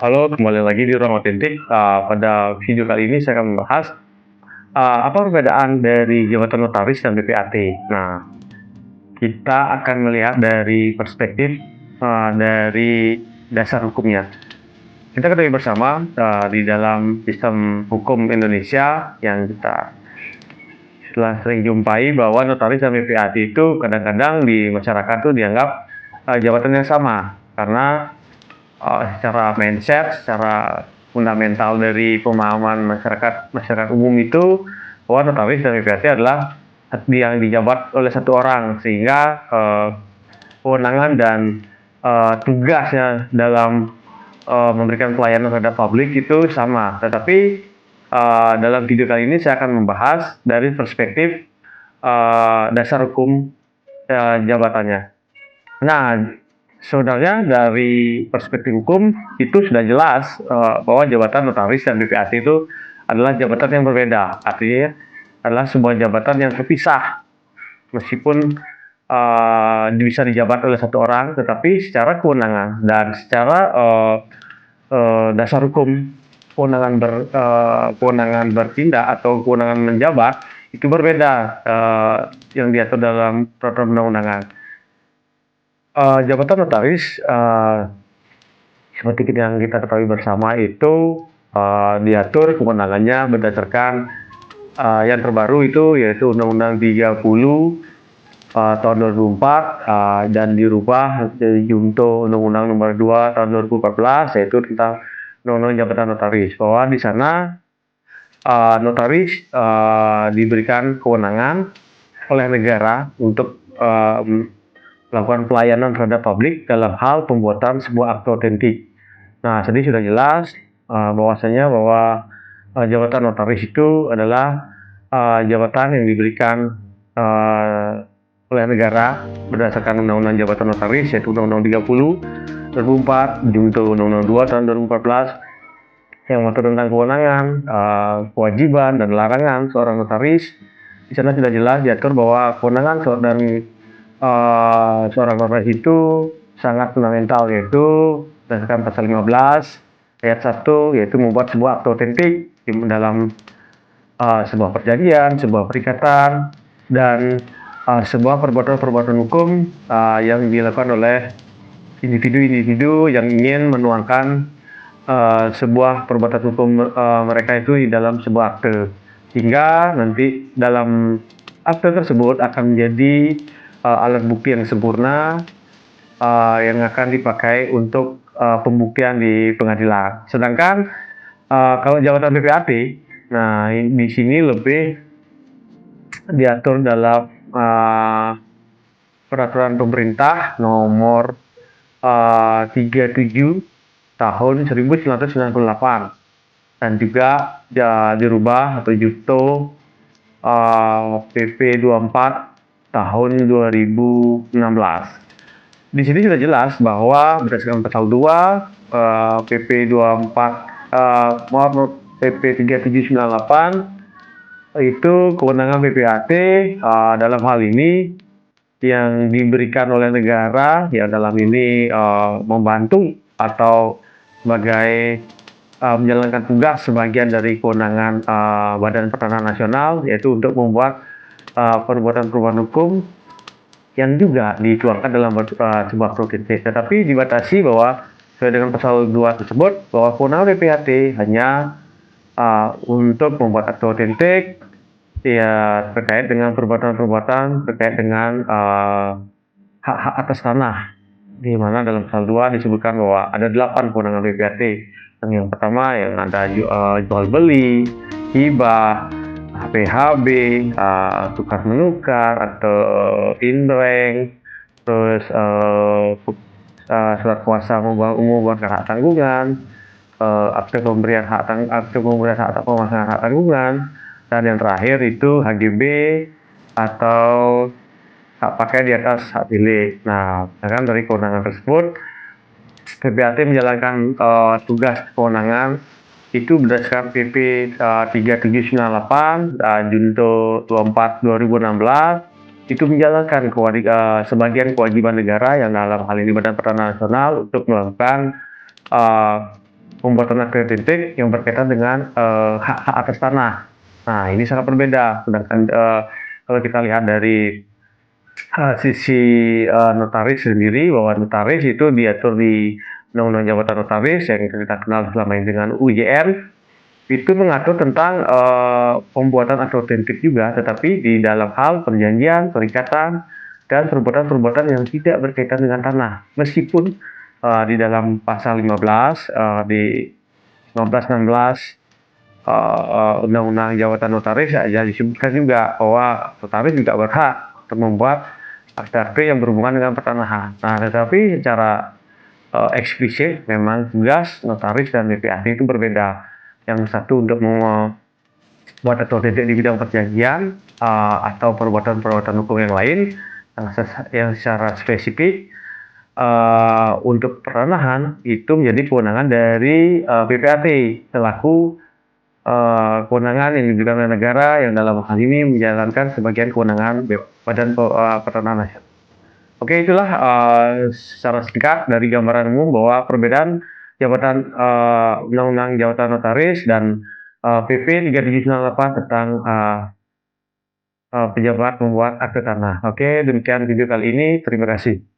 Halo, kembali lagi di Ruang Otentik. Pada video kali ini saya akan membahas apa perbedaan dari jabatan notaris dan BPAT. Nah, kita akan melihat dari perspektif dari dasar hukumnya. Kita ketahui bersama di dalam sistem hukum Indonesia yang kita setelah sering jumpai bahwa notaris dan BPAT itu kadang-kadang di masyarakat itu dianggap jabatan yang sama karena secara mindset, secara fundamental dari pemahaman masyarakat umum itu bahwa notaris dan BPAT adalah yang dijabat oleh satu orang sehingga kewenangan dan tugasnya dalam memberikan pelayanan terhadap publik itu sama. Tetapi dalam video kali ini saya akan membahas dari perspektif dasar hukum jabatannya. Nah, sebenarnya dari perspektif hukum itu sudah jelas bahwa jabatan notaris dan BPAT itu adalah jabatan yang berbeda. Artinya adalah sebuah jabatan yang terpisah, meskipun bisa dijabat oleh satu orang, tetapi secara kewenangan dan secara dasar hukum kewenangan bertindak atau kewenangan menjabat itu berbeda yang diatur dalam peraturan undang-undangan. Jabatan notaris seperti yang kita ketahui bersama itu diatur kewenangannya berdasarkan yang terbaru itu yaitu Undang-Undang 30 tahun 2004 dan dirubah junto Undang-Undang Nomor 2 tahun 2014 yaitu tentang Undang-Undang Jabatan Notaris, bahwa di sana notaris diberikan kewenangan oleh negara untuk melakukan pelayanan terhadap publik dalam hal pembuatan sebuah akte otentik. Nah, tadi sudah jelas bahwasanya bahwa jabatan notaris itu adalah jabatan yang diberikan oleh negara berdasarkan Undang-Undang Jabatan Notaris yaitu Undang-Undang 30 2004 junto Undang-Undang 2 tahun 2014 yang mengatur tentang kewenangan, kewajiban dan larangan seorang notaris. Di sana sudah jelas diatur bahwa kewenangan seorang notaris itu sangat fundamental, yaitu berdasarkan pasal 15 ayat 1 yaitu membuat sebuah akte otentik dalam sebuah perjanjian, sebuah perikatan dan sebuah perbuatan hukum yang dilakukan oleh individu-individu yang ingin menuangkan sebuah perbuatan hukum mereka itu di dalam sebuah akte, hingga nanti dalam akte tersebut akan menjadi alat bukti yang sempurna yang akan dipakai untuk pembuktian di pengadilan. Sedangkan kalau jabatan BPAT, nah di sini lebih diatur dalam peraturan pemerintah nomor 37 tahun 1998 dan juga dirubah atau junto PP 24 tahun 2016. Di sini sudah jelas bahwa berdasarkan pasal 2 PP 24 PP 3798 itu kewenangan BPAT dalam hal ini yang diberikan oleh negara ya dalam ini membantu atau sebagai menjalankan tugas sebagian dari kewenangan Badan Pertanahan Nasional, yaitu untuk membuat perbuatan hukum yang juga dituangkan dalam sebuah provinsi, tetapi dibatasi bahwa sesuai dengan pasal 2 tersebut bahwa kewenangan BPAT hanya untuk membuat akte otentik ya terkait dengan perbuatan terkait dengan hak-hak atas tanah, di mana dalam pasal 2 disebutkan bahwa ada 8 kewenangan BPAT. Yang pertama yang ada jual beli, hibah, PHB, tukar menukar atau inreng, terus surat kuasa membuat hak tanggungan, akte pemberian hak pemasangan hak tanggungan, dan yang terakhir itu HGB atau hak pakai di atas hak pilih. Nah, kan dari kewenangan tersebut BPAT menjalankan tugas kewenangan itu berdasarkan PP 3798 junto 24 2016 itu menjalankan sebagian kewajiban negara yang dalam hal ini Badan Pertanahan Nasional untuk melakukan pembuatan akte otentik yang berkaitan dengan hak-hak atas tanah. Nah, ini sangat berbeda. Sedangkan kalau kita lihat dari sisi notaris sendiri, bahwa notaris itu diatur di Undang-Undang Jabatan Notaris yang kita kenal selama ini dengan UJR, itu mengatur tentang pembuatan akte otentik juga, tetapi di dalam hal perjanjian, perikatan, dan perbuatan-perbuatan yang tidak berkaitan dengan tanah. Meskipun di dalam pasal 15, di 15, 16 Undang-Undang Jabatan Notaris ya disebutkan juga bahwa notaris juga berhak untuk membuat akte-akte yang berhubungan dengan pertanahan. Nah, tetapi secara eksplisit memang tugas notaris dan BPAD itu berbeda. Yang satu untuk membuat akte otentik di bidang perjanjian atau perbuatan-perbuatan hukum yang lain, yang secara spesifik untuk pertanahan itu menjadi kewenangan dari BPAT selaku kewenangan yang diberikan oleh negara yang dalam hal ini menjalankan sebagian kewenangan Badan Pertanahan Nasional. Oke, itulah secara singkat dari gambaran umum bahwa perbedaan jabatan Undang-Undang Jabatan Notaris dan PP 3798 tentang pejabat membuat akte tanah. Oke, demikian video kali ini. Terima kasih.